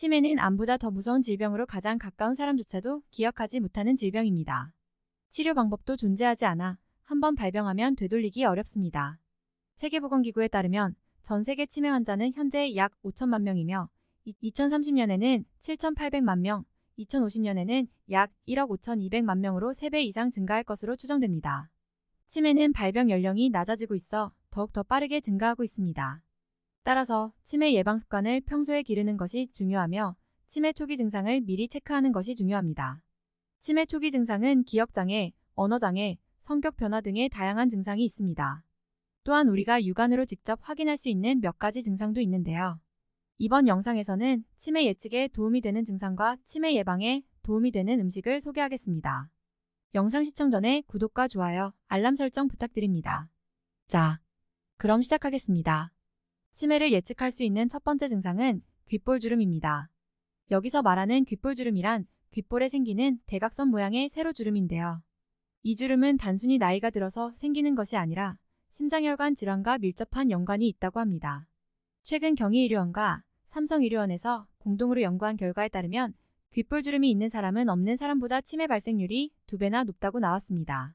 치매는 암보다 더 무서운 질병으로 가장 가까운 사람조차도 기억하지 못하는 질병입니다. 치료 방법도 존재하지 않아 한번 발병하면 되돌리기 어렵습니다. 세계보건기구에 따르면 전 세계 치매 환자는 현재 약 5천만 명이며 2030년에는 7,800만 명, 2050년에는 약 1억 5,200만 명으로 3배 이상 증가할 것으로 추정됩니다. 치매는 발병 연령이 낮아지고 있어 더욱 더 빠르게 증가하고 있습니다. 따라서 치매 예방 습관을 평소에 기르는 것이 중요하며 치매 초기 증상을 미리 체크하는 것이 중요합니다. 치매 초기 증상은 기억장애, 언어장애, 성격 변화 등의 다양한 증상이 있습니다. 또한 우리가 육안으로 직접 확인할 수 있는 몇 가지 증상도 있는데요. 이번 영상에서는 치매 예측에 도움이 되는 증상과 치매 예방에 도움이 되는 음식을 소개하겠습니다. 영상 시청 전에 구독과 좋아요, 알람 설정 부탁드립니다. 자, 그럼 시작하겠습니다. 치매를 예측할 수 있는 첫 번째 증상은 귓볼주름입니다. 여기서 말하는 귓볼주름이란 귓볼에 생기는 대각선 모양의 세로주름인데요. 이 주름은 단순히 나이가 들어서 생기는 것이 아니라 심장혈관 질환과 밀접한 연관이 있다고 합니다. 최근 경희의료원과 삼성의료원에서 공동으로 연구한 결과에 따르면 귓볼주름이 있는 사람은 없는 사람보다 치매 발생률이 2배나 높다고 나왔습니다.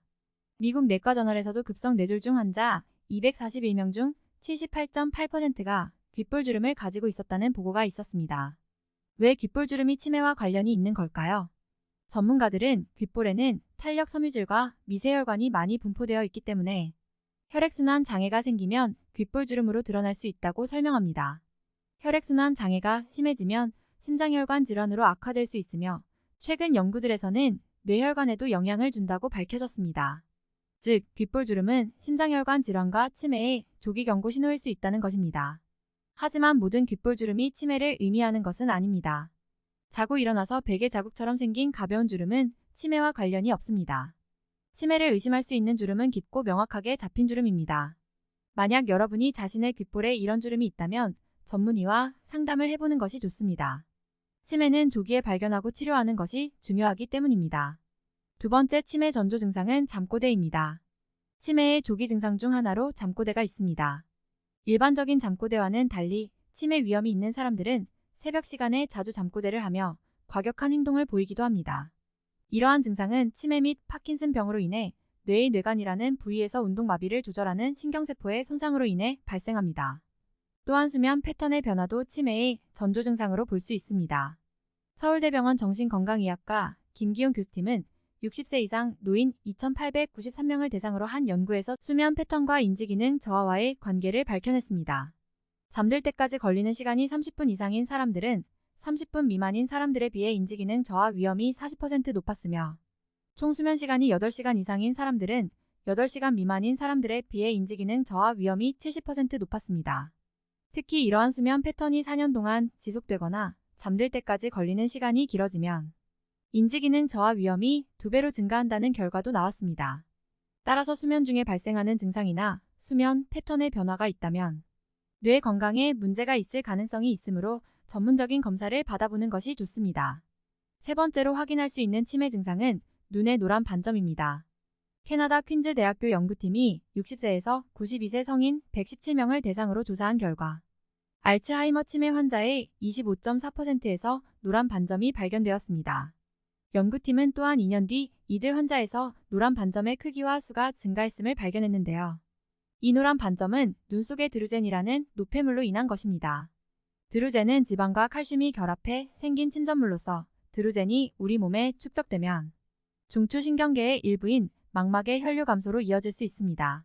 미국 내과저널에서도 급성 뇌졸중 환자 241명 중 78.8%가 귓볼주름을 가지고 있었다는 보고가 있었습니다. 왜 귓볼주름이 치매와 관련이 있는 걸까요? 전문가들은 귓볼에는 탄력 섬유질과 미세혈관이 많이 분포되어 있기 때문에 혈액순환 장애가 생기면 귓볼주름으로 드러날 수 있다고 설명합니다. 혈액순환 장애가 심해지면 심장혈관 질환으로 악화될 수 있으며 최근 연구들에서는 뇌혈관에도 영향을 준다고 밝혀졌습니다. 즉, 귓볼주름은 심장혈관 질환과 치매의 조기 경고 신호일 수 있다는 것입니다. 하지만 모든 귓볼주름이 치매를 의미하는 것은 아닙니다. 자고 일어나서 베개 자국처럼 생긴 가벼운 주름은 치매와 관련이 없습니다. 치매를 의심할 수 있는 주름은 깊고 명확하게 잡힌 주름입니다. 만약 여러분이 자신의 귓볼에 이런 주름이 있다면 전문의와 상담을 해보는 것이 좋습니다. 치매는 조기에 발견하고 치료하는 것이 중요하기 때문입니다. 두 번째 치매 전조 증상은 잠꼬대입니다. 치매의 조기 증상 중 하나로 잠꼬대가 있습니다. 일반적인 잠꼬대와는 달리 치매 위험이 있는 사람들은 새벽 시간에 자주 잠꼬대를 하며 과격한 행동을 보이기도 합니다. 이러한 증상은 치매 및 파킨슨병으로 인해 뇌의 뇌관이라는 부위에서 운동마비를 조절하는 신경세포의 손상으로 인해 발생합니다. 또한 수면 패턴의 변화도 치매의 전조 증상으로 볼 수 있습니다. 서울대병원 정신건강의학과 김기용 교수팀은 60세 이상 노인 2,893명을 대상으로 한 연구에서 수면 패턴과 인지기능 저하와의 관계를 밝혀냈습니다. 잠들 때까지 걸리는 시간이 30분 이상인 사람들은 30분 미만인 사람들에 비해 인지기능 저하 위험이 40% 높았으며 총 수면 시간이 8시간 이상인 사람들은 8시간 미만인 사람들에 비해 인지기능 저하 위험이 70% 높았습니다. 특히 이러한 수면 패턴이 4년 동안 지속되거나 잠들 때까지 걸리는 시간이 길어지면 인지기능 저하 위험이 2배로 증가한다는 결과도 나왔습니다. 따라서 수면 중에 발생하는 증상이나 수면 패턴의 변화가 있다면 뇌 건강에 문제가 있을 가능성이 있으므로 전문적인 검사를 받아보는 것이 좋습니다. 세 번째로 확인할 수 있는 치매 증상은 눈의 노란 반점입니다. 캐나다 퀸즈 대학교 연구팀이 60세에서 92세 성인 117명을 대상으로 조사한 결과 알츠하이머 치매 환자의 25.4%에서 노란 반점이 발견되었습니다. 연구팀은 또한 2년 뒤 이들 환자에서 노란 반점의 크기와 수가 증가했음을 발견했는데요. 이 노란 반점은 눈 속의 드루젠이라는 노폐물로 인한 것입니다. 드루젠은 지방과 칼슘이 결합해 생긴 침전물로서 드루젠이 우리 몸에 축적되면 중추신경계의 일부인 망막의 혈류 감소로 이어질 수 있습니다.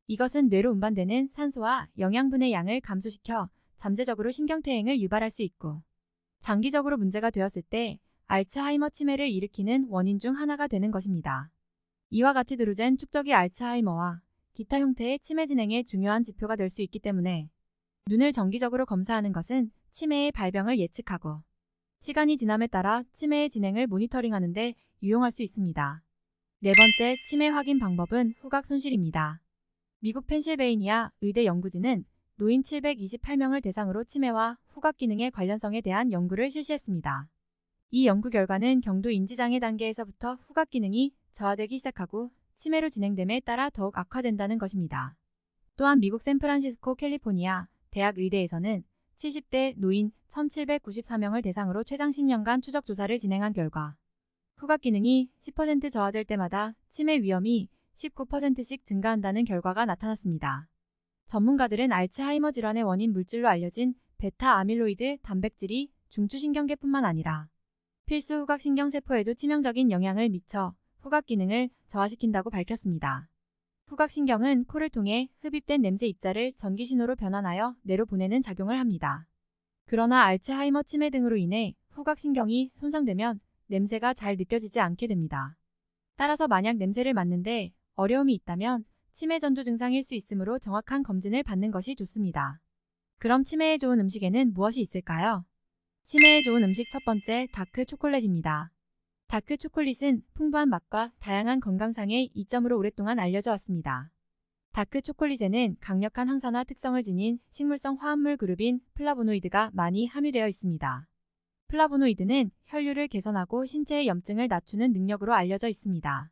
이것은 뇌로 운반되는 산소와 영양분의 양을 감소시켜 잠재적으로 신경퇴행을 유발할 수 있고 장기적으로 문제가 되었을 때 알츠하이머 치매를 일으키는 원인 중 하나가 되는 것입니다. 이와 같이 드루젠 축적이 알츠하이머와 기타 형태의 치매 진행의 중요한 지표가 될 수 있기 때문에 눈을 정기적으로 검사하는 것은 치매의 발병을 예측하고 시간이 지남에 따라 치매의 진행을 모니터링하는 데 유용할 수 있습니다. 네 번째 치매 확인 방법은 후각 손실입니다. 미국 펜실베이니아 의대 연구진은 노인 728명을 대상으로 치매와 후각 기능의 관련성에 대한 연구를 실시했습니다. 이 연구 결과는 경도 인지장애 단계에서부터 후각 기능이 저하되기 시작하고 치매로 진행됨에 따라 더욱 악화된다는 것입니다. 또한 미국 샌프란시스코 캘리포니아 대학 의대에서는 70대 노인 1,794명을 대상으로 최장 10년간 추적 조사를 진행한 결과 후각 기능이 10% 저하될 때마다 치매 위험이 19%씩 증가한다는 결과가 나타났습니다. 전문가들은 알츠하이머 질환의 원인 물질로 알려진 베타 아밀로이드 단백질이 중추신경계뿐만 아니라 필수 후각신경세포에도 치명적인 영향을 미쳐 후각 기능을 저하시킨다고 밝혔습니다. 후각신경은 코를 통해 흡입된 냄새 입자를 전기신호로 변환하여 뇌로 보내는 작용을 합니다. 그러나 알츠하이머 치매 등으로 인해 후각신경이 손상되면 냄새가 잘 느껴지지 않게 됩니다. 따라서 만약 냄새를 맡는데 어려움이 있다면 치매 전조 증상일 수 있으므로 정확한 검진을 받는 것이 좋습니다. 그럼 치매에 좋은 음식에는 무엇이 있을까요? 치매에 좋은 음식 첫 번째, 다크 초콜릿입니다. 다크 초콜릿은 풍부한 맛과 다양한 건강상의 이점으로 오랫동안 알려져 왔습니다. 다크 초콜릿에는 강력한 항산화 특성을 지닌 식물성 화합물 그룹인 플라보노이드가 많이 함유되어 있습니다. 플라보노이드는 혈류를 개선하고 신체의 염증을 낮추는 능력으로 알려져 있습니다.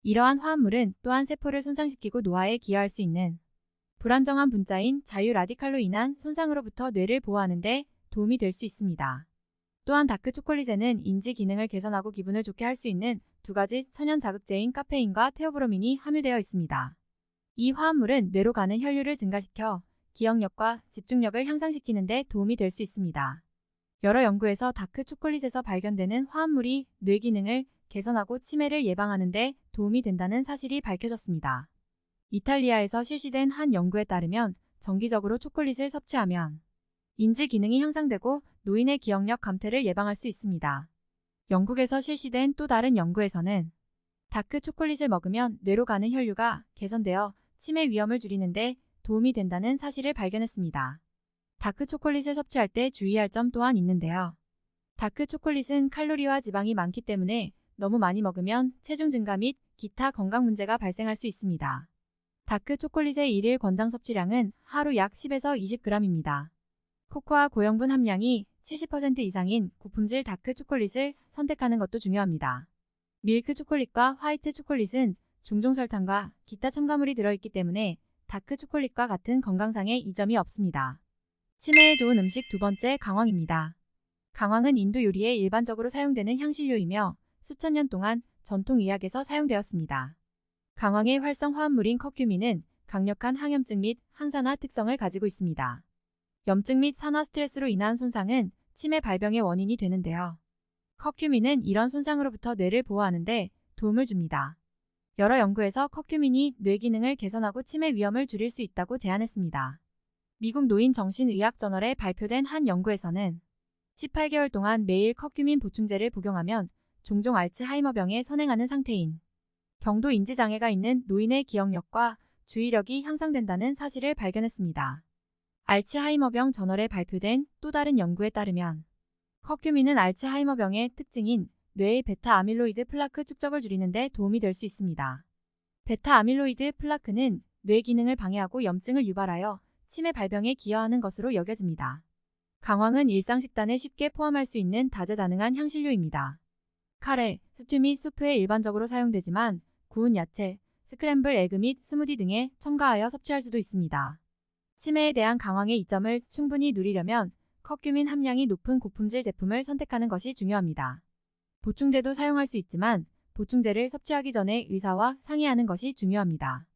이러한 화합물은 또한 세포를 손상시키고 노화에 기여할 수 있는 불안정한 분자인 자유 라디칼로 인한 손상으로부터 뇌를 보호하는 데 도움이 될 수 있습니다. 또한 다크 초콜릿에는 인지 기능을 개선하고 기분을 좋게 할 수 있는 두 가지 천연 자극제인 카페인과 테오브로민이 함유되어 있습니다. 이 화합물은 뇌로 가는 혈류를 증가시켜 기억력과 집중력을 향상시키는 데 도움이 될 수 있습니다. 여러 연구에서 다크 초콜릿에서 발견되는 화합물이 뇌 기능을 개선하고 치매를 예방하는 데 도움이 된다는 사실이 밝혀졌습니다. 이탈리아에서 실시된 한 연구에 따르면 정기적으로 초콜릿을 섭취하면 인지 기능이 향상되고 노인의 기억력 감퇴를 예방할 수 있습니다. 영국에서 실시된 또 다른 연구에서는 다크 초콜릿을 먹으면 뇌로 가는 혈류가 개선되어 치매 위험을 줄이는 데 도움이 된다는 사실을 발견했습니다. 다크 초콜릿을 섭취할 때 주의할 점 또한 있는데요. 다크 초콜릿은 칼로리와 지방이 많기 때문에 너무 많이 먹으면 체중 증가 및 기타 건강 문제가 발생할 수 있습니다. 다크 초콜릿의 일일 권장 섭취량은 하루 약 10에서 20g입니다. 코코아 고영분 함량이 70% 이상인 고품질 다크 초콜릿을 선택하는 것도 중요합니다. 밀크 초콜릿과 화이트 초콜릿은 종종 설탕과 기타 첨가물이 들어있기 때문에 다크 초콜릿과 같은 건강상의 이점이 없습니다. 치매에 좋은 음식 두 번째, 강황입니다. 강황은 인도 요리에 일반적으로 사용되는 향신료이며 수천 년 동안 전통의학에서 사용되었습니다. 강황의 활성 화합물인 커큐민은 강력한 항염증 및 항산화 특성을 가지고 있습니다. 염증 및 산화 스트레스로 인한 손상은 치매 발병의 원인이 되는데요. 커큐민은 이런 손상으로부터 뇌를 보호하는 데 도움을 줍니다. 여러 연구에서 커큐민이 뇌 기능을 개선하고 치매 위험을 줄일 수 있다고 제안했습니다. 미국 노인 정신의학 저널에 발표된 한 연구에서는 18개월 동안 매일 커큐민 보충제를 복용하면 종종 알츠하이머병에 선행하는 상태인 경도 인지장애가 있는 노인의 기억력과 주의력이 향상된다는 사실을 발견했습니다. 알츠하이머병 저널에 발표된 또 다른 연구에 따르면 커큐민은 알츠하이머병의 특징인 뇌의 베타 아밀로이드 플라크 축적을 줄이는 데 도움이 될 수 있습니다. 베타 아밀로이드 플라크는 뇌 기능을 방해하고 염증을 유발하여 치매 발병에 기여하는 것으로 여겨집니다. 강황은 일상 식단에 쉽게 포함할 수 있는 다재다능한 향신료입니다. 카레, 스튜 및 수프에 일반적으로 사용되지만 구운 야채, 스크램블 에그 및 스무디 등에 첨가하여 섭취할 수도 있습니다. 치매에 대한 강황의 이점을 충분히 누리려면 커큐민 함량이 높은 고품질 제품을 선택하는 것이 중요합니다. 보충제도 사용할 수 있지만 보충제를 섭취하기 전에 의사와 상의하는 것이 중요합니다.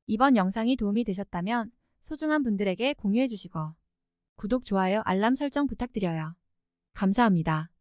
이번 영상이 도움이 되셨다면 소중한 분들에게 공유해 주시고 구독, 좋아요, 알람 설정 부탁드려요. 감사합니다.